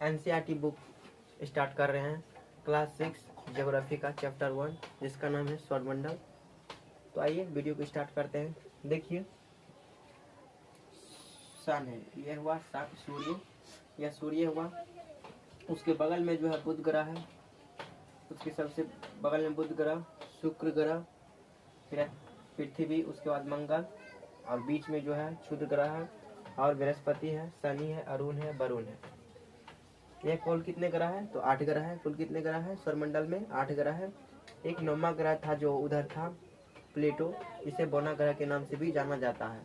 NCERT book start कर रहे हैं, क्लास 6 ज्योग्राफी का चैप्टर 1, जिसका नाम है सौरमंडल। तो आइए वीडियो को स्टार्ट करते हैं। देखिए, सन है, यह हुआ सूर्य, यह सूर्य हुआ। उसके बगल में जो है बुध ग्रह है, उसके सबसे बगल में बुध ग्रह, शुक्र ग्रह, फिर पृथ्वी, उसके बाद मंगल, और बीच में जो है क्षुद्र ग्रह है, और बृहस्पति है, शनि है, अरुण है, वरुण है। यह कुल कितने ग्रह है? तो 8 ग्रह है। कुल कितने ग्रह है सौरमंडल में? 8 ग्रह है। एक 9वां ग्रह था जो उधर था, प्लेटो, इसे बोना ग्रह के नाम से भी जाना जाता है।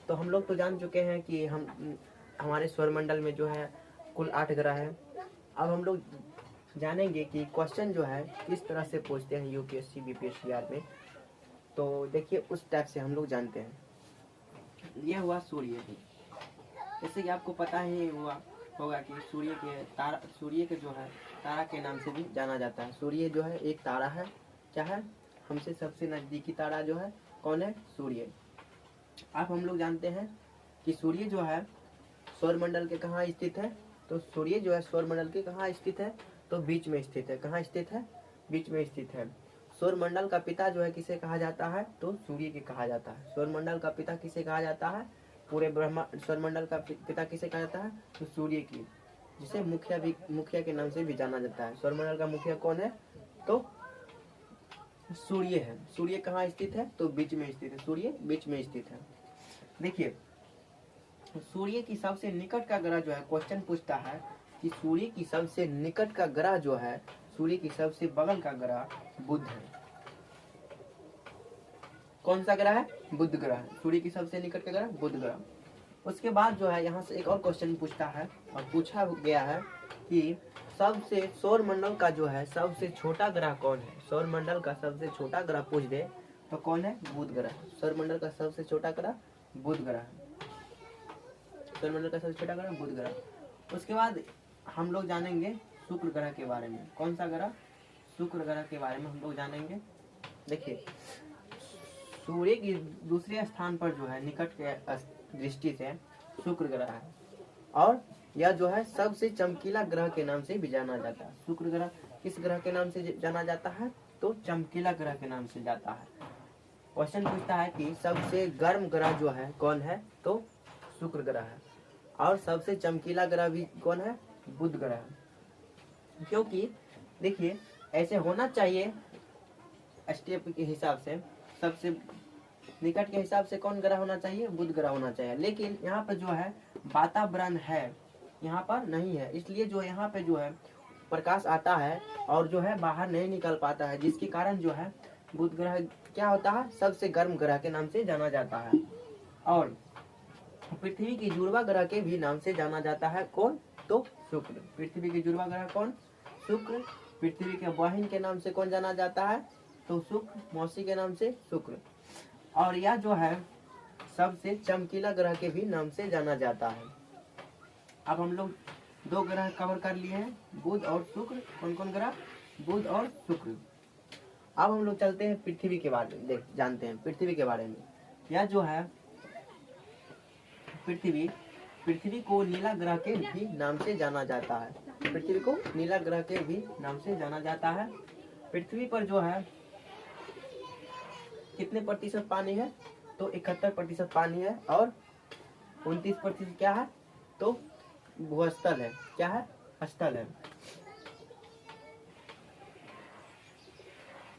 तो हम लोग तो जान चुके हैं कि हमारे सौरमंडल में जो है कुल 8 ग्रह है। अब हम लोग जानेंगे कि क्वेश्चन जो है किस तरह से पूछते हैं यूपीएससी बीपीएससीआर में। तो देखिए, उस टाइप से हम लोग जानते हैं। यह हुआ सूर्य ही, जैसे कि आपको पता ही होगा कि सूर्य के जो है तारा के नाम से भी जाना जाता है। सूर्य जो है एक तारा है, क्या है? हमसे सबसे नजदीकी तारा जो है कौन है? सूर्य। अब हम लोग जानते हैं कि सूर्य जो है सौरमंडल के कहाँ स्थित है? तो सूर्य जो है सौरमंडल के कहाँ स्थित है? तो बीच में स्थित है। कहाँ स्थित है? बीच में स्थित है। सौरमंडल का पिता जो है किसे कहा जाता है? तो सूर्य के कहा जाता है। सौरमंडल का पिता किसे कहा जाता है? पूरे सौरमंडल का पिता किसे कहा जाता है? तो सूर्य की, जिसे मुखिया के नाम से भी जाना जाता है। सौरमंडल का मुखिया कौन है? तो सूर्य है। सूर्य कहाँ स्थित है? तो बीच में स्थित है। सूर्य बीच में स्थित है। देखिए, सूर्य की सबसे निकट का ग्रह जो है, क्वेश्चन पूछता है कि सूर्य की सबसे निकट का ग्रह जो है, सूर्य की सबसे बगल का ग्रह बुध है। कौन सा ग्रह है? बुध ग्रह। सूर्य की सबसे निकट का ग्रह बुध ग्रह। उसके बाद जो है यहाँ से एक और क्वेश्चन पूछता है, और पूछा गया है कि सबसे सौरमंडल का जो है सबसे छोटा ग्रह कौन है? सौरमंडल का सबसे छोटा ग्रह पूछ दे तो कौन है? बुध ग्रह। सौरमंडल का सबसे छोटा ग्रह बुध ग्रह। सौरमंडल का सबसे छोटा ग्रह बुध ग्रह। उसके बाद हम लोग जानेंगे शुक्र ग्रह के बारे में। कौन सा ग्रह? शुक्र ग्रह के बारे में हम लोग जानेंगे। देखिए, सूर्य की दूसरे स्थान पर जो है निकट के दृष्टि से शुक्र ग्रह है, और यह जो है सबसे चमकीला ग्रह के नाम से भी जाना जाता है। शुक्र ग्रह किस ग्रह के नाम से जाना जाता है? तो चमकीला ग्रह के नाम से जाता है। क्वेश्चन पूछता है कि सबसे गर्म ग्रह जो है कौन है? तो शुक्र ग्रह है। और सबसे चमकीला ग्रह भी कौन है? बुध ग्रह है। क्योंकि देखिए, ऐसे होना चाहिए स्टेप के हिसाब से, सबसे निकट के हिसाब से कौन ग्रह होना चाहिए? बुध ग्रह होना चाहिए। लेकिन यहाँ पर जो है वातावरण है, यहाँ पर नहीं है, इसलिए जो यहाँ पे जो है प्रकाश आता है और जो है बाहर नहीं निकल पाता है, जिसके कारण जो है बुध ग्रह क्या होता है? सबसे गर्म ग्रह के नाम से जाना जाता है। और पृथ्वी की जुड़वा ग्रह के भी नाम से जाना जाता है। कौन? तो शुक्र। पृथ्वी की जुड़वा ग्रह कौन? शुक्र। पृथ्वी के बहिन के नाम से कौन जाना जाता है? तो शुक्र। मौसी के नाम से शुक्र। और यह जो है सबसे चमकीला ग्रह के भी नाम से जाना जाता है। अब हम लोग 2 ग्रह कवर कर लिए हैं, बुध और शुक्र। कौन कौन ग्रह? बुध और शुक्र। अब हम लोग चलते हैं पृथ्वी के बारे में, जानते हैं पृथ्वी के बारे में। यह जो है पृथ्वी को नीला ग्रह के भी नाम से जाना जाता है। पृथ्वी को नीला ग्रह के भी नाम से जाना जाता है। पृथ्वी पर जो है कितने प्रतिशत पानी है? तो 71% पानी है, और 29% क्या है? तो भूस्थल है। क्या है? स्थल है।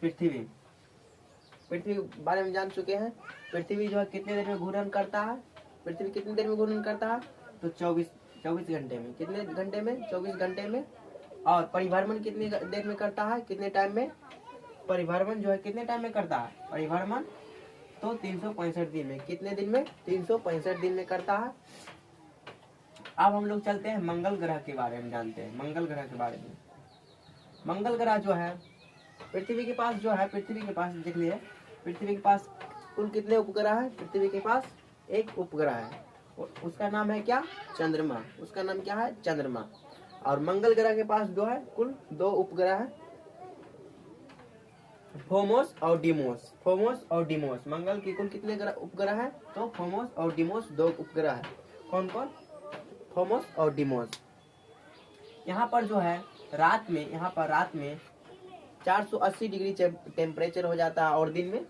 पृथ्वी के बारे में जान चुके हैं। पृथ्वी जो है कितने देर में घूर्णन करता है? पृथ्वी कितनी देर में घूर्णन करता है? तो 24 घंटे में। कितने घंटे में? 24 घंटे में। और परिभ्रमण कितनी देर में करता है? कितने टाइम में? परिभ्रमण जो है कितने टाइम में करता है परिभ्रमण? तो 365 दिन में। कितने दिन में? 365 दिन में करता है। अब हम लोग चलते हैं मंगल ग्रह के बारे में जानते हैं। मंगल ग्रह के बारे में, मंगल ग्रह जो है पृथ्वी के पास जो है, पृथ्वी के पास देख लिए, पृथ्वी के पास कुल कितने उपग्रह है? पृथ्वी के पास एक उपग्रह है, उसका नाम है क्या? चंद्रमा। उसका नाम क्या है? चंद्रमा। और मंगल ग्रह के पास जो है कुल 2 उपग्रह है, फोमोस और डिमोस। फोमोस और डिमोस। मंगल की कुल कितने उपग्रह है? तो फोमोस और डिमोस 2 उपग्रह है। कौन कौन? फोमोस और डिमोस। यहाँ पर जो है रात में, यहाँ पर रात में 480 डिग्री टेम्परेचर हो जाता है और दिन में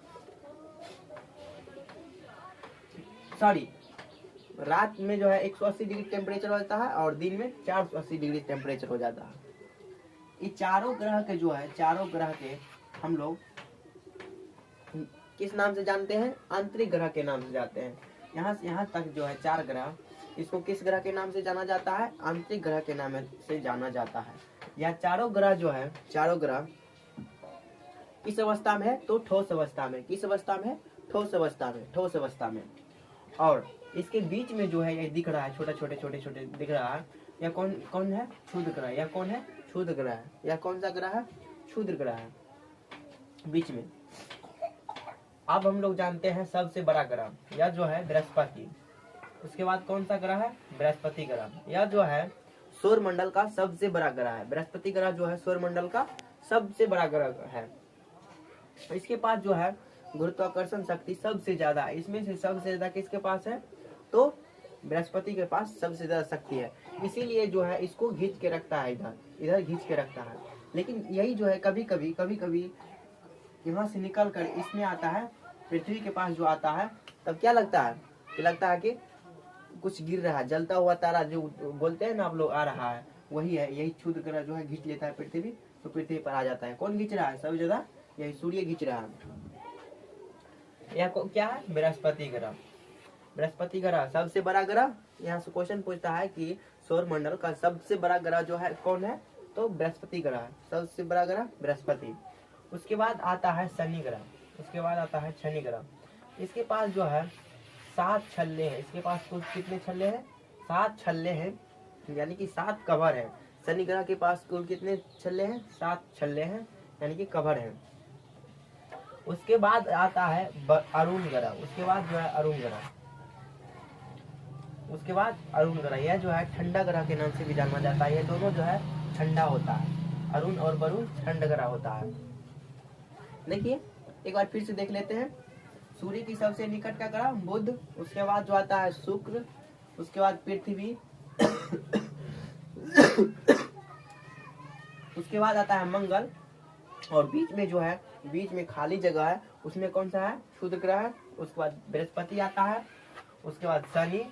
रात में जो है 180 डिग्री टेम्परेचर हो जाता है और दिन में 480 डिग्री टेम्परेचर हो जाता है। ये चारों ग्रह के जो है, चारों ग्रह के हम लोग किस नाम से जानते हैं? आंतरिक ग्रह के नाम से जानते हैं। यहाँ से यहाँ तक जो है 4 ग्रह, इसको किस ग्रह के नाम से जाना जाता है? आंतरिक ग्रह के नाम से जाना जाता है। यह चारों ग्रह जो है, चारों ग्रह किस अवस्था में है? तो ठोस अवस्था में। किस अवस्था में? ठोस अवस्था में, ठोस अवस्था में। और इसके बीच में जो है ये दिख रहा है, छोटे छोटे दिख रहा है, यह कौन है? क्षुद्र ग्रह। यह कौन है? क्षुद्र ग्रह है। यह कौन सा ग्रह है? क्षुद्र ग्रह है बीच में। अब हम लोग जानते हैं सबसे बड़ा ग्रह, यह जो है बृहस्पति। उसके बाद कौन सा ग्रह है? बृहस्पति ग्रह। यह जो है सौर मंडल का सबसे बड़ा ग्रह है। बृहस्पति ग्रह जो है सौर मंडल का सबसे बड़ा ग्रह है। इसके पास जो है गुरुत्वाकर्षण शक्ति सबसे ज्यादा है। इसमें से सबसे ज्यादा किसके पास है? तो बृहस्पति के पास सबसे ज्यादा शक्ति है। इसीलिए जो है इसको खींच के रखता है, इधर खींच के रखता है। लेकिन यही जो है कभी कभी यहाँ से निकल कर इसमें आता है, पृथ्वी के पास जो आता है, तब क्या लगता है? लगता है कि कुछ गिर रहा है, जलता हुआ तारा जो बोलते हैं ना आप लोग, आ रहा है, वही है। यही क्षुद्र ग्रह जो है खींच लेता है पृथ्वी, तो पृथ्वी पर आ जाता है। कौन खींच रहा है सबसे ज्यादा? यही सूर्य खींच रहा है। यह क्या है? बृहस्पति ग्रह। बृहस्पति ग्रह सबसे बड़ा ग्रह। यहाँ से क्वेश्चन पूछता है कि सौर मंडल का सबसे बड़ा ग्रह जो है कौन है? तो बृहस्पति ग्रह, सबसे बड़ा ग्रह बृहस्पति। उसके बाद आता है शनि ग्रह। उसके बाद आता है शनि ग्रह। इसके पास जो है 7 छल्ले हैं। इसके पास कुल कितने छल्ले हैं? 7 छल्ले हैं, यानी कि 7 कवर है। शनि ग्रह के पास कुल कितने छल्ले हैं? 7 छल्ले हैं, यानी कि कवर है। उसके बाद आता है अरुण ग्रह। उसके बाद जो है अरुण ग्रह। उसके बाद अरुण ग्रह, यह जो है ठंडा ग्रह के नाम से भी जाना जाता है। ये दोनों जो है ठंडा होता है। अरुण और वरुण ठंडा ग्रह होता है। देखिए एक बार फिर से देख लेते हैं। सूर्य की सबसे निकट का ग्रह बुध। उसके बाद जो आता है शुक्र। उसके बाद पृथ्वी। उसके बाद आता है मंगल। और बीच में जो है, बीच में खाली जगह है, उसमें कौन सा है? क्षुद्र ग्रह है। उसके बाद बृहस्पति आता है। उसके बाद शनि।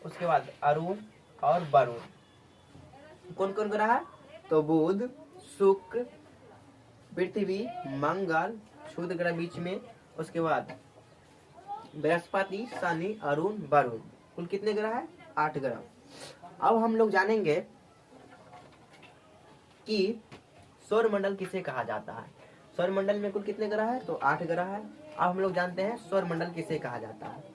उसके बाद अरुण और वरुण। कौन कौन ग्रह है? तो बुध, शुक्र, पृथ्वी, मंगल, क्षुद्र ग्रह बीच में। उसके बाद बृहस्पति, शनि, अरुण, वरुण। कुल कितने ग्रह है? 8 ग्रह। अब हम लोग जानेंगे कि सौर मंडल किसे कहा जाता है। सौर मंडल में कुल कितने ग्रह है? तो 8 ग्रह है। अब हम लोग जानते हैं सौर मंडल किसे कहा जाता है।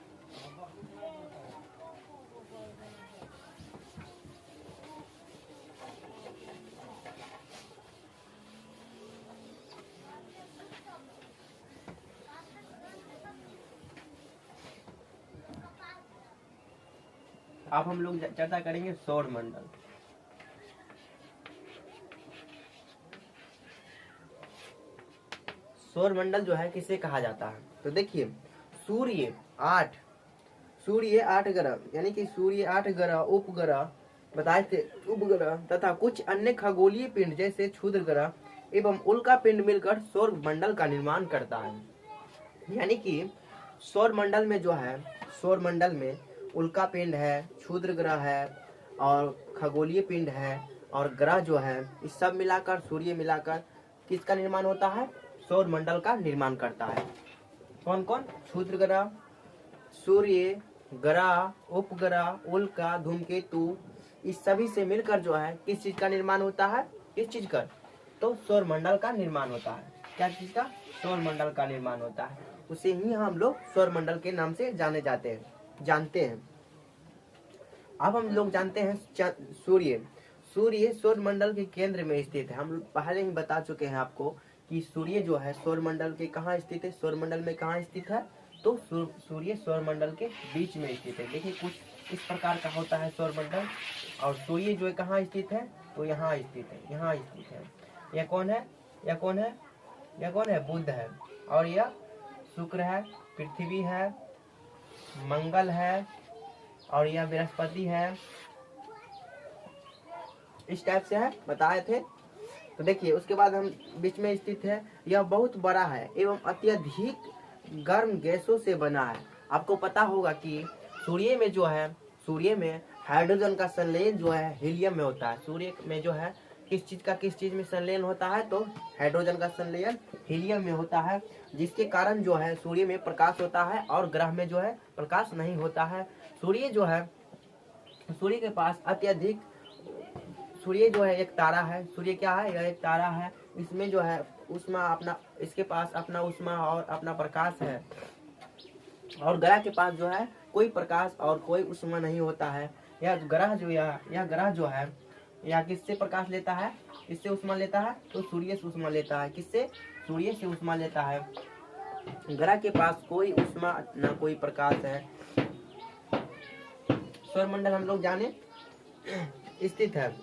अब हम लोग चर्चा करेंगे सौर मंडल। सौर मंडल जो है किसे कहा जाता है? तो देखिए सूर्य 8 ग्रह, यानी कि सूर्य 8 ग्रह, उपग्रह बताए थे, उपग्रह तथा कुछ अन्य खगोलीय पिंड जैसे क्षुद्र ग्रह एवं उल्का पिंड मिलकर सौर मंडल का निर्माण करता है। यानी कि सौर मंडल में जो है, सौर मंडल में उल्का पिंड है, क्षुद्र ग्रह है और खगोलीय पिंड है और ग्रह जो है, इस सब मिलाकर, सूर्य मिलाकर किसका निर्माण होता है? सौर मंडल का निर्माण करता है। कौन कौन? क्षुद्र ग्रह, सूर्य, ग्रह, उपग्रह, उल्का, धूमकेतु, इस सभी से मिलकर जो है किस चीज का निर्माण होता है? किस चीज का? तो सौर मंडल का निर्माण होता है। क्या चीज का? सौर मंडल का निर्माण होता है। उसे ही हम लोग सौर मंडल के नाम से जानते हैं। अब हम लोग जानते हैं सूर्य। सूर्य सौर मंडल के केंद्र में स्थित है। हम पहले ही बता चुके हैं आपको कि सूर्य जो है सौर मंडल के कहाँ स्थित है? सौर मंडल में कहाँ स्थित है? तो सूर्य सौर मंडल के बीच में स्थित है। देखिए कुछ इस प्रकार का होता है सौर मंडल। और सूर्य जो है कहाँ स्थित है? तो यहाँ स्थित है, यहाँ स्थित है। यह कौन है? यह कौन है? यह कौन है? बुध है। और यह शुक्र है, पृथ्वी है, मंगल है और यह बृहस्पति है। इस टाइप से है, बताए थे। तो देखिए उसके बाद हम बीच में स्थित है, यह बहुत बड़ा है एवं अत्यधिक गर्म गैसों से बना है। आपको पता होगा कि सूर्य में जो है, सूर्य में हाइड्रोजन का संलयन जो है हीलियम में होता है। सूर्य में जो है किस चीज में संलयन होता है, तो हाइड्रोजन का संलयन हीलियम में होता है, जिसके कारण जो है सूर्य में प्रकाश होता है और ग्रह में जो है प्रकाश नहीं होता है। सूर्य जो है, सूर्य के पास अत्यधिक, सूर्य जो है एक तारा है। सूर्य क्या है, यह एक तारा है। इसमें जो है उष्मा अपना, इसके पास अपना उष्मा और अपना प्रकाश है, और ग्रह के पास जो है कोई प्रकाश और कोई उष्मा नहीं होता है। यह ग्रह जो है यह किससे प्रकाश लेता है, किससे उष्मा लेता है, तो सूर्य से उष्मा लेता है। किससे, सूर्य से उष्मा लेता है। ग्रह के पास कोई उष्मा न कोई प्रकाश है। सौरमंडल हम लोग जाने स्थित है।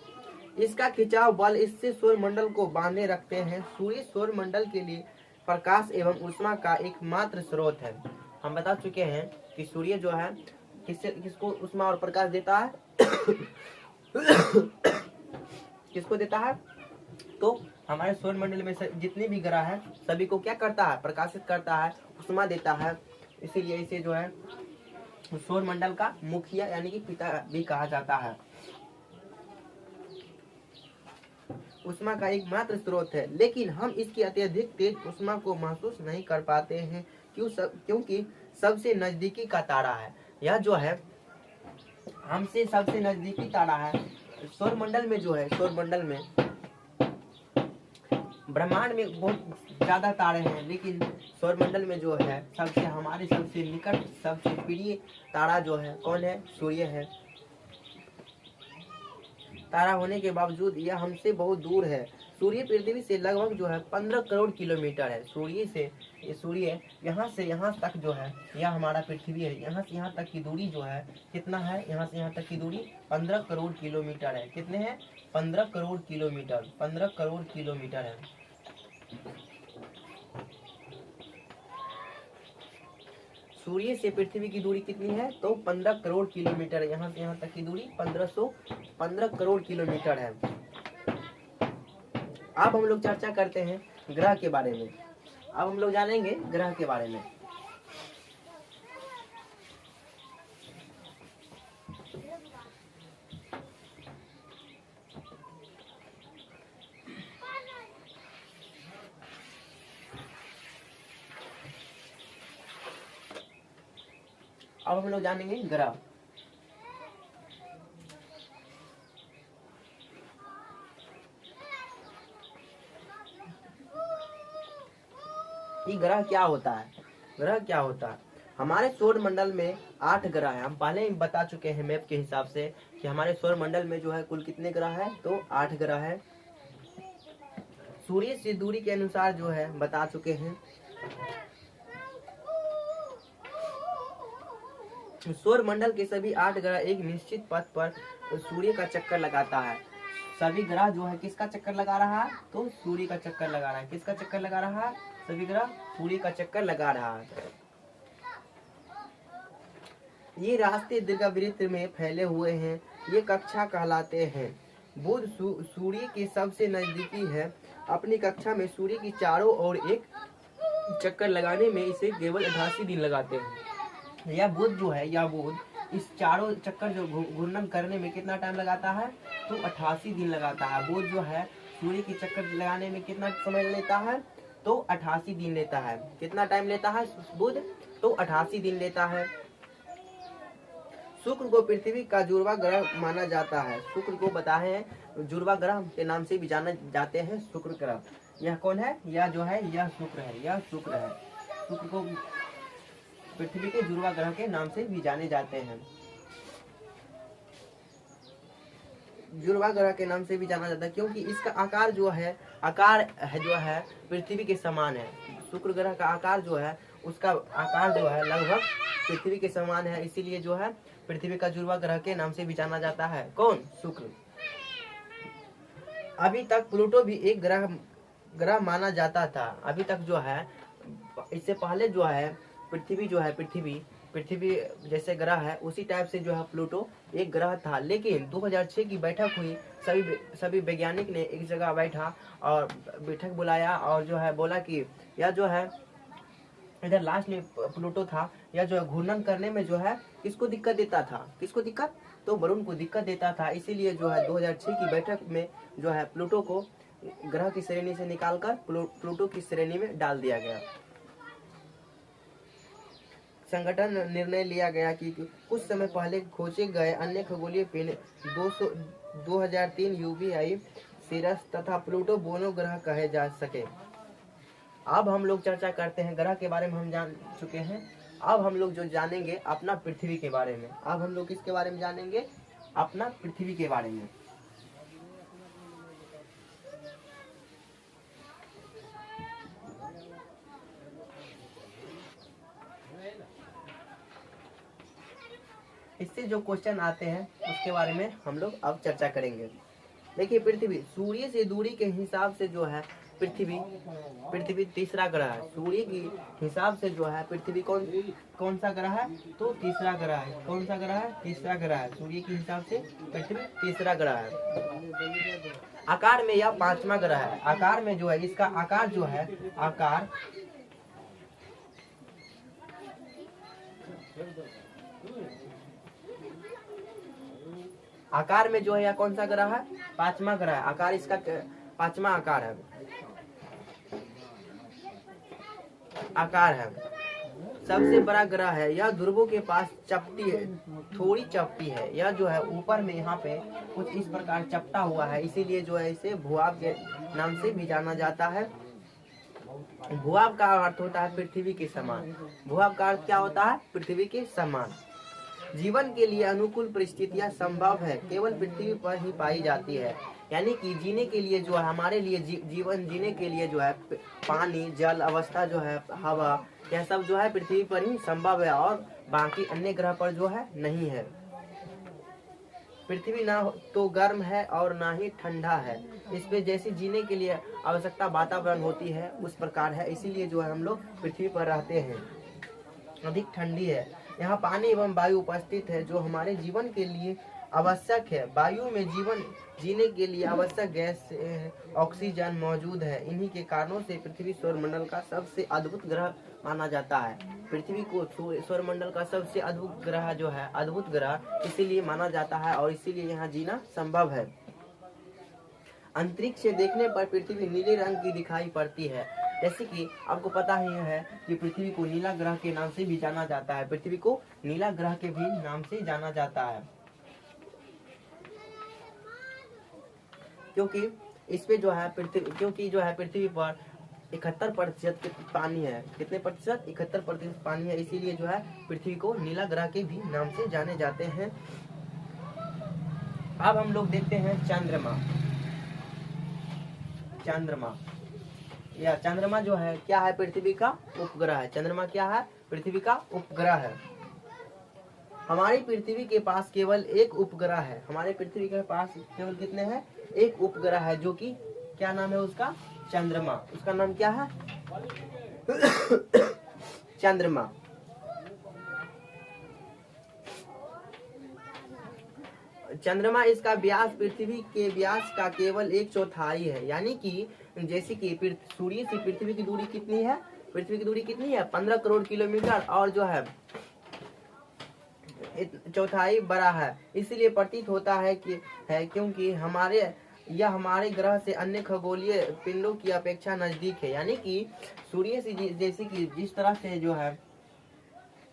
इसका खिंचाव बल इससे सौरमंडल को बांधे रखते हैं। सूर्य सौरमंडल के लिए प्रकाश एवं उष्मा का एकमात्र स्रोत है। हम बता चुके हैं कि सूर्य जो है किसको उष्मा और प्रकाश देता है किसको देता है, तो हमारे सौरमंडल में से जितने भी ग्रह हैं सभी को क्या करता है, प्रकाशित करता है, उष्मा देता है। इसीलिए इसे जो है सौरमंडल का मुखिया यानी कि पिता भी कहा जाता है। उष्मा का एकमात्र स्रोत है, लेकिन हम इसकी अत्यधिक तेज उष्मा को महसूस नहीं कर पाते हैं क्योंकि सबसे नजदीकी का तारा है। यह जो है हमसे सबसे नजदीकी तारा है। सौरमंडल में जो है, सौरमंडल में ब्रह्मांड में बहुत ज्यादा तारे हैं, लेकिन सौरमंडल में जो है सबसे हमारे सबसे निकट, सबसे प्रिय तारा जो है कौन है, सूर्य है। तारा होने के बावजूद यह हमसे बहुत दूर है। सूर्य पृथ्वी से लगभग जो है 15 करोड़ किलोमीटर है। सूर्य यहाँ से यहाँ तक जो है, यह हमारा पृथ्वी है, यहाँ से यहाँ तक की दूरी जो है कितना है, यहाँ से यहाँ तक की दूरी 15 करोड़ किलोमीटर है। कितने हैं, 15 करोड़ किलोमीटर, 15 करोड़ किलोमीटर है। सूर्य से पृथ्वी की दूरी कितनी है, तो 15 करोड़ किलोमीटर है। यहाँ से यहाँ तक की दूरी 1515 करोड़ किलोमीटर है। अब हम लोग चर्चा करते हैं ग्रह के बारे में। अब हम लोग जानेंगे ग्रह के बारे में। अब हम लोग जानेंगे ग्रह। ये ग्रह क्या होता है, ग्रह क्या होता है। हमारे सौर मंडल में 8 ग्रह हैं। हम पहले ही बता चुके हैं मैप के हिसाब से कि हमारे सौर मंडल में जो है कुल कितने ग्रह हैं, तो 8 ग्रह हैं। सूर्य से दूरी के अनुसार जो है बता चुके हैं। सौर मंडल के सभी 8 ग्रह एक निश्चित पथ पर सूर्य का चक्कर लगाता है। सभी ग्रह जो है किसका चक्कर लगा रहा है, तो सूर्य का चक्कर लगा रहा है। किसका चक्कर लगा रहा है, सभी ग्रह सूर्य का चक्कर लगा रहा है। ये रास्ते दीर्घवृत्त में फैले हुए हैं, ये कक्षा कहलाते हैं। बुध सूर्य के सबसे नजदीकी है। अपनी कक्षा में सूर्य की चारों ओर एक चक्कर लगाने में इसे केवल 88 दिन लगाते हैं। यह बुध जो है, यह बुध इस चारों चक्कर जो घूर्णन करने में कितना टाइम लगाता है, तो 88 दिन लगाता है। बुध जो है सूर्य की चक्कर लगाने में कितना समय लेता है, तो 88 दिन लेता है। कितना टाइम लेता है बुध, तो 88 दिन लेता है। शुक्र को पृथ्वी का जुड़वा ग्रह माना जाता है। शुक्र को बताए हैं जुड़वा ग्रह के नाम से भी जाने जाते हैं, शुक्र ग्रह। यह कौन है, यह जो है यह शुक्र है, यह शुक्र है। शुक्र को पृथ्वी के जुड़वा ग्रह के नाम से भी जाने जाते हैं। जुड़वा ग्रह के नाम से भी जाना जाता है क्योंकि इसका आकार जो है, जो है पृथ्वी के समान है। शुक्र ग्रह का आकार जो है, उसका आकार जो है लगभग पृथ्वी के समान है, इसीलिए जो है पृथ्वी का जुड़वा ग्रह के नाम से भी जाना जाता है। कौन, शुक्र। अभी तक प्लूटो भी एक ग्रह माना जाता था। अभी तक जो है, इससे पहले जो है पृथ्वी जो है, पृथ्वी जैसे ग्रह है उसी टाइप से जो है प्लूटो एक ग्रह था। लेकिन 2006 की बैठक हुई, सभी वैज्ञानिक ने एक जगह बैठा और बैठक बुलाया और जो है बोला कि यह जो है इधर लास्ट में प्लूटो था, यह जो है घूर्णन करने में जो है किसको दिक्कत देता था, किसको दिक्कत, तो वरुण को दिक्कत देता था। इसीलिए जो है 2006 की बैठक में जो है प्लूटो को ग्रह की श्रेणी से निकालकर प्लूटो की श्रेणी में डाल दिया गया। संगठन निर्णय लिया गया कि कुछ समय पहले खोजे गए अन्य खगोलीय पिंड 2003 यूवीआई सिरस तथा प्लूटो बोनो ग्रह कहे जा सके। अब हम लोग चर्चा करते हैं, ग्रह के बारे में हम जान चुके हैं। अब हम लोग जो जानेंगे अपना पृथ्वी के बारे में। अब हम लोग किसके बारे में जानेंगे, अपना पृथ्वी के बारे में। इससे जो क्वेश्चन आते हैं उसके बारे में हम लोग अब चर्चा करेंगे। देखिए पृथ्वी सूर्य से दूरी के हिसाब से जो है पृथ्वी तीसरा ग्रह है। सूर्य की हिसाब से जो है पृथ्वी कौन सा ग्रह है, तो तीसरा ग्रह है। कौन सा ग्रह है, तीसरा ग्रह है। सूर्य के हिसाब से पृथ्वी तीसरा ग्रह है। आकार में यह पांचवा ग्रह है। आकार में जो है इसका आकार जो है आकार में जो है यह कौन सा ग्रह है, पांचवा ग्रह है। आकार इसका पांचवा आकार है, सबसे बड़ा ग्रह है। यह ध्रुवों के पास चपटी है, थोड़ी चपटी है। यह जो है ऊपर में यहाँ पे कुछ इस प्रकार चपटा हुआ है, इसीलिए जो है इसे भूभाग के नाम से भी जाना जाता है। भूभाग का अर्थ होता है पृथ्वी के समान। भूभाग का अर्थ क्या होता है, पृथ्वी के समान। जीवन के लिए अनुकूल परिस्थितियां संभव है, केवल पृथ्वी पर ही पाई जाती है। यानी कि जीने के लिए जो है हमारे लिए जीवन जीने के लिए जो है पानी, जल अवस्था जो है, हवा, यह सब जो है पृथ्वी पर ही संभव है और बाकी अन्य ग्रह पर जो है नहीं है। पृथ्वी ना तो गर्म है और ना ही ठंडा है। इस पे जैसे जीने के लिए आवश्यकता वातावरण होती है उस प्रकार है, इसीलिए जो है हम लोग पृथ्वी पर रहते हैं। अधिक ठंडी है। यहाँ पानी एवं वायु उपस्थित है जो हमारे जीवन के लिए आवश्यक है। वायु में जीवन जीने के लिए आवश्यक गैस ऑक्सीजन मौजूद है। इन्हीं के कारणों से पृथ्वी सौरमंडल का सबसे अद्भुत ग्रह माना जाता है। पृथ्वी को सौरमंडल का सबसे अद्भुत ग्रह जो है, अद्भुत ग्रह इसीलिए माना जाता है और इसीलिए यहाँ जीना संभव है। अंतरिक्ष से देखने पर पृथ्वी नीले रंग की दिखाई पड़ती है। जैसे कि आपको पता ही है कि पृथ्वी को नीला ग्रह के नाम से भी जाना जाता है। पृथ्वी को नीला ग्रह के भी नाम से जाना जाता है, क्योंकि इस पे जो है पृथ्वी पर 71% पानी है। कितने प्रतिशत, 71% पानी है। इसीलिए जो है पृथ्वी को नीला ग्रह के भी नाम से जाने जाते हैं। अब हम लोग देखते हैं चंद्रमा। चंद्रमा जो है क्या है, पृथ्वी का उपग्रह है। चंद्रमा क्या है, पृथ्वी का उपग्रह है। हमारी पृथ्वी के पास केवल एक उपग्रह है। हमारे पृथ्वी के पास केवल कितने हैं, एक उपग्रह है, जो कि क्या नाम है उसका, चंद्रमा। उसका नाम क्या है चंद्रमा। चंद्रमा इसका व्यास पृथ्वी के व्यास का केवल 1/4 है। यानी कि जैसे कि सूर्य से पृथ्वी की दूरी कितनी है, पृथ्वी की दूरी कितनी है, 15 करोड़ किलोमीटर, और जो है 1/4 बड़ा है। इसलिए प्रतीत होता है कि क्योंकि हमारे ग्रह से अन्य खगोलीय पिंडों की अपेक्षा नजदीक है। यानी कि सूर्य से जैसे कि जिस तरह से जो है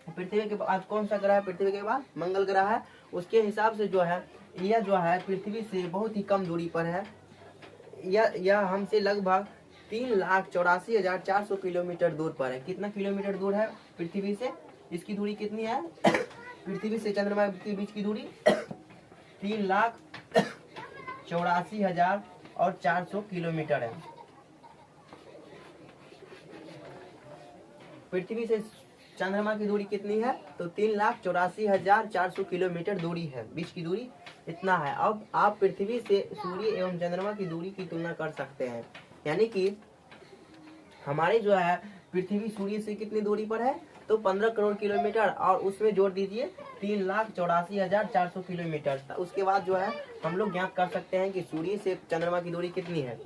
पृथ्वी के बाद कौन सा ग्रह है, पृथ्वी के बाद मंगल ग्रह है, उसके हिसाब से जो है यह जो है पृथ्वी से बहुत ही कम दूरी पर है। यह हमसे लगभग 3,84,400 किलोमीटर दूर पर है। कितना किलोमीटर दूर है पृथ्वी से, इसकी दूरी कितनी है पृथ्वी से चंद्रमा के बीच की दूरी 3,84,400 किलोमीटर है। पृथ्वी से चंद्रमा की दूरी कितनी है, तो 3,84,400 किलोमीटर दूरी है, बीच की दूरी इतना है। अब आप पृथ्वी से सूर्य एवं चंद्रमा की दूरी की तुलना कर सकते हैं। यानी कि हमारे जो है पृथ्वी सूर्य से कितनी दूरी पर है, तो 15 करोड़ किलोमीटर, और उसमें जोड़ दीजिए 3,84,400 किलोमीटर। उसके बाद जो है हम लोग ज्ञात कर सकते हैं कि सूर्य से चंद्रमा की दूरी कितनी है।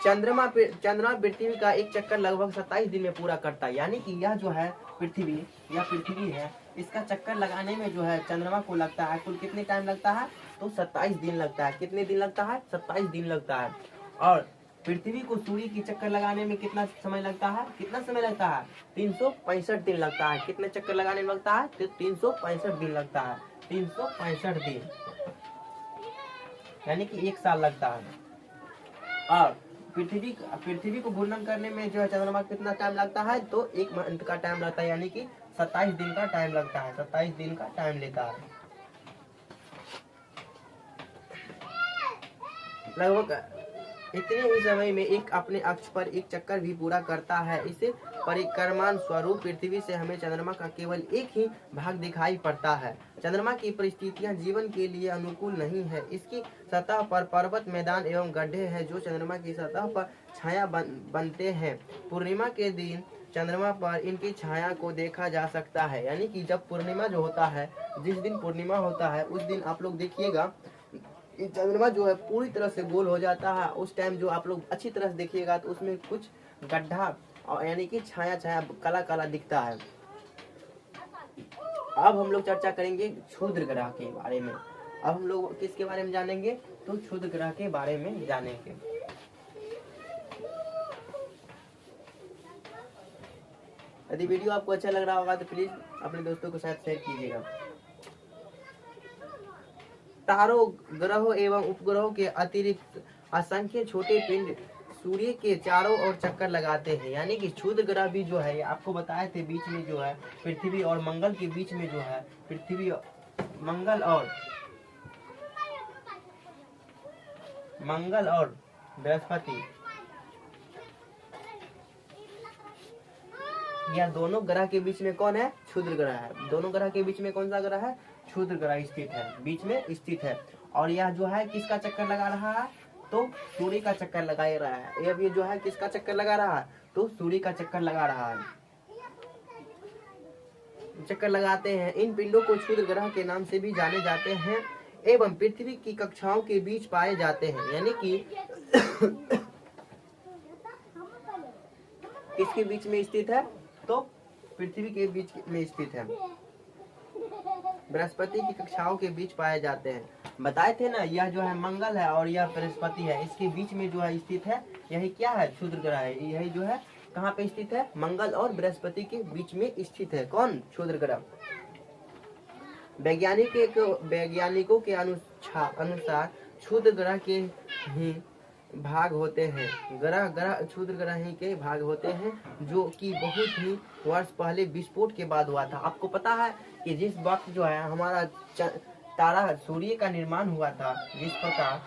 चंद्रमा पृथ्वी का एक चक्कर लगभग 27 दिन में पूरा करता है। यानी कि यह जो है पृथ्वी है, इसका चक्कर लगाने में जो है चंद्रमा को लगता है कुल कितने टाइम लगता है, तो 27 दिन लगता है। कितने दिन लगता है, 27 दिन लगता है। और पृथ्वी को सूर्य की चक्कर लगाने में कितना समय लगता है, 365 दिन लगता है। कितने चक्कर लगाने में लगता है, तो 365 दिन लगता है। 365 दिन यानी कि 1 साल लगता है। और पृथ्वी को घूर्णन करने में जो है चंद्रमा कितना टाइम लगता है, तो 1 मंथ का टाइम लगता है। यानी कि 27 दिन का टाइम लगता है, 27 दिन का टाइम लेता है। लगभग इतने ही समय में एक अपने अक्ष पर एक चक्कर भी पूरा करता है। इसे परिक्रमण स्वरूप पृथ्वी से हमें चंद्रमा का केवल एक ही भाग दिखाई पड़ता है। चंद्रमा की परिस्थितियां जीवन के लिए अनुकूल नहीं है। इसकी सतह पर पर्वत, मैदान एवं गड्ढे हैं जो चंद्रमा की सतह पर छाया बनते हैं। पूर्णिमा के दिन चंद्रमा पर इनकी छाया को देखा जा सकता है। यानी कि जब पूर्णिमा जो होता है, जिस दिन पूर्णिमा होता है उस दिन आप लोग देखिएगा चंद्रमा जो है पूरी तरह से गोल हो जाता है। उस टाइम जो आप लोग अच्छी तरह से देखिएगा तो उसमें कुछ गड्ढा यानी कि छाया काला काला दिखता है। अब हम लोग चर्चा करेंगे क्षुद्र ग्रह के बारे में। अब हम लोग किसके बारे में जानेंगे, तो क्षुद्र ग्रह के बारे में जानेंगे। यदि वीडियो आपको अच्छा लग रहा होगा तो प्लीज अपने दोस्तों के साथ शेयर कीजिएगा। तारों, ग्रहों एवं उपग्रहों के अतिरिक्त असंख्य छोटे पिंड सूर्य के चारों ओर चक्कर लगाते हैं। यानी कि क्षुद्र ग्रह भी जो है आपको बताए थे, बीच में जो है पृथ्वी और मंगल के बीच में जो है पृथ्वी, मंगल और बृहस्पति, यह दोनों ग्रह के बीच में कौन है, क्षुद्र ग्रह है। दोनों ग्रह के बीच में कौन सा ग्रह है, क्षुद्र ग्रह स्थित है, बीच में स्थित है। और यह जो है किसका चक्कर लगा रहा है, तो सूर्य का चक्कर लगा रहा है। अब ये जो है किसका चक्कर लगा रहा है, तो सूर्य का चक्कर लगा रहा है, चक्कर लगाते हैं। इन पिंडों को क्षुद्र ग्रह के नाम से भी जाने जाते हैं एवं पृथ्वी की कक्षाओं के बीच पाए जाते हैं। यानी कि किसके बीच में स्थित है, तो पृथ्वी के बीच में स्थित है, बृहस्पति की कक्षाओं के बीच पाए जाते हैं। बताए थे ना, यह जो है मंगल है और यह बृहस्पति है, इसके बीच में जो है स्थित है, यही क्या है, क्षुद्र ग्रह है। यही जो है कहाँ पे स्थित है, मंगल और बृहस्पति के बीच में स्थित है। कौन, क्षुद्र ग्रह। वैज्ञानिकों के अनुसार क्षुद्र ग्रह के ही भाग होते हैं, क्षुद्र ग्रह ही के भाग होते हैं, जो कि बहुत ही वर्ष पहले विस्फोट के बाद हुआ था। आपको पता है कि जिस वक्त जो है हमारा तारा सूर्य का निर्माण हुआ था, जिस प्रकार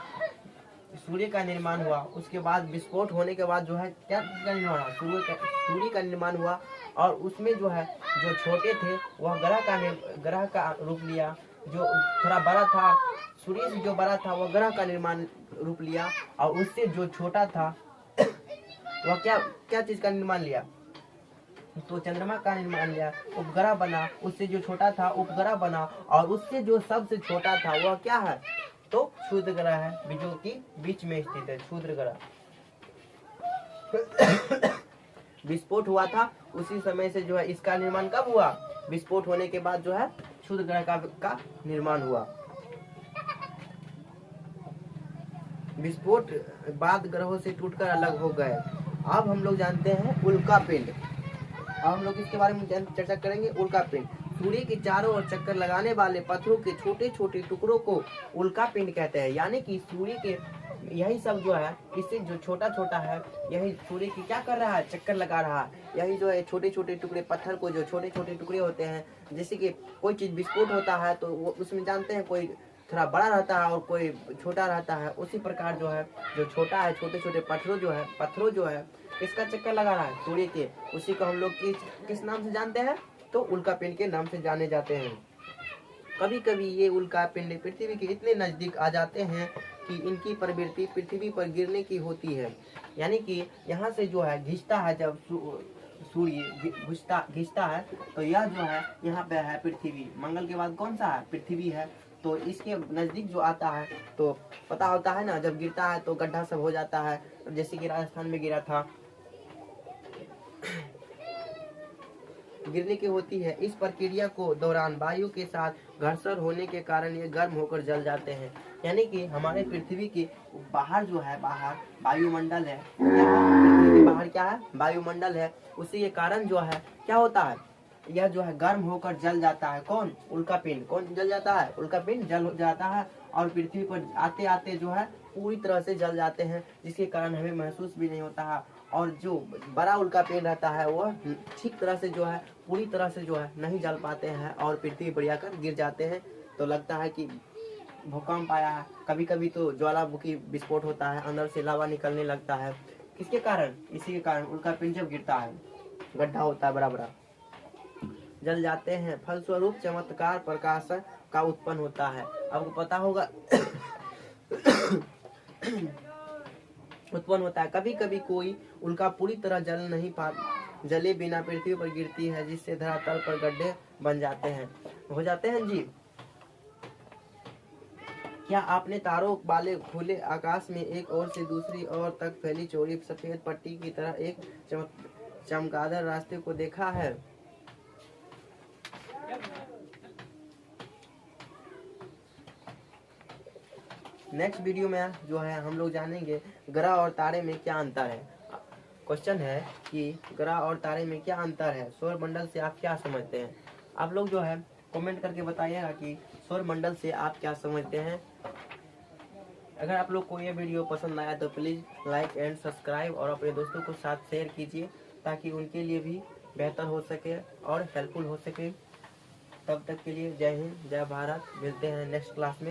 सूर्य का निर्माण हुआ, उसके बाद विस्फोट होने के बाद जो है क्या का निर्माण हुआ, सूर्य का निर्माण हुआ। और उसमें जो है जो छोटे थे वह ग्रह का रूप लिया, जो थोड़ा बड़ा था, सूर्य से जो बड़ा था वह ग्रह का निर्माण रूप लिया, और उससे जो छोटा था वह क्या चीज का निर्माण लिया, तो चंद्रमा का निर्माण लिया, उपग्रह बना। उससे जो छोटा था उपग्रह बना, और उससे जो सबसे छोटा था वह क्या है, तो क्षुद्र ग्रह है, जो कि बीच में स्थित है, क्षुद्र ग्रह। विस्फोट हुआ था उसी समय से जो है इसका निर्माण कब हुआ, विस्फोट होने के बाद जो है क्षुद्र ग्रह का निर्माण हुआ। विस्फोट बाद ग्रहों से टूटकर अलग हो गए। अब हम लोग जानते हैं उल्का पिंड। अब हम लोग इसके बारे में चर्चा करेंगे। उल्का पिंड सूर्य के चारों ओर चक्कर लगाने वाले पत्थरों के छोटे छोटे टुकड़ों को उल्का पिंड कहते हैं। यानी कि सूर्य के यही सब जो है, इससे जो छोटा छोटा है, यही सूर्य की क्या कर रहा है, चक्कर लगा रहा है। यही जो है छोटे छोटे टुकड़े, पत्थर को जो छोटे छोटे टुकड़े होते हैं, जैसे कि कोई चीज विस्फोट होता है तो वो उसमें जानते हैं कोई थोड़ा बड़ा रहता है और कोई छोटा रहता है। उसी प्रकार जो है जो छोटा है, छोटे छोटे पत्थरों जो है इसका चक्कर लगा रहा है सूर्य के, उसी को हम लोग किस नाम से जानते हैं, तो उल्का पिंड के नाम से जाने जाते हैं। कभी कभी ये उल्का पिंड पृथ्वी के इतने नजदीक आ जाते हैं क्योंकि इनकी प्रवृत्ति पृथ्वी पर गिरने की होती है। यानी कि यहाँ से जो है घिसता है, जब सूर्य घिसता है तो यह जो है यहाँ पे है पृथ्वी। मंगल के बाद कौन सा है? पृथ्वी है। तो इसके नज़दीक जो आता है तो पता होता है ना, जब गिरता है तो गड्ढा सब हो जाता है, जैसे कि राजस्थान में गिरा था। गिरने की होती है। इस प्रक्रिया को दौरान वायु के साथ घर्षण होने के कारण ये गर्म होकर जल जाते हैं। यानी कि हमारे पृथ्वी के बाहर जो है, बाहर वायुमंडल है, पृथ्वी के बाहर क्या है? वायुमंडल है। उसी के कारण जो है क्या होता है, यह जो है गर्म होकर जल जाता है। कौन? उल्कापिंड। कौन जल जाता है? उल्कापिंड जल जाता है और पृथ्वी पर आते आते जो है पूरी तरह से जल जाते हैं, जिसके कारण हमें महसूस भी नहीं होता है। और जो बड़ा उल्कापिंड रहता है वह ठीक तरह से जो है, पूरी तरह से जो है नहीं जल पाते हैं और पृथ्वी पर आकर गिर जाते हैं। तो लगता है कि भूकंप आया है। कभी कभी तो ज्वालामुखी विस्फोट होता है, अंदर से लावा निकलने लगता है। किसके कारण? इसी के कारण। उल्कापिंड जब गिरता है, गड्ढा होता है बड़ा बड़ा, जल जाते हैं। फलस्वरूप चमत्कार प्रकाश का उत्पन्न होता है। आपको पता होगा उत्पन्न होता है। कभी कभी कोई उल्का पूरी तरह जले बिना पृथ्वी पर गिरती है, जिससे धरातल पर गड्ढे बन जाते हैं, हो जाते हैं जी। क्या आपने तारों वाले खुले आकाश में एक ओर से दूसरी ओर तक फैली चौड़ी सफेद पट्टी की तरह एक चमगादड़ रास्ते को देखा है? नेक्स्ट वीडियो में जो है हम लोग जानेंगे ग्रह और तारे में क्या अंतर है। क्वेश्चन है कि ग्रह और तारे में क्या अंतर है, सौर मंडल से आप क्या समझते हैं? आप लोग जो है कमेंट करके बताइएगा कि सौर मंडल से आप क्या समझते हैं। अगर आप लोग को ये वीडियो पसंद आया तो प्लीज़ लाइक एंड सब्सक्राइब और अपने दोस्तों को साथ शेयर कीजिए, ताकि उनके लिए भी बेहतर हो सके और हेल्पफुल हो सके। तब तक के लिए जय हिंद, जय भारत। मिलते हैं नेक्स्ट क्लास में।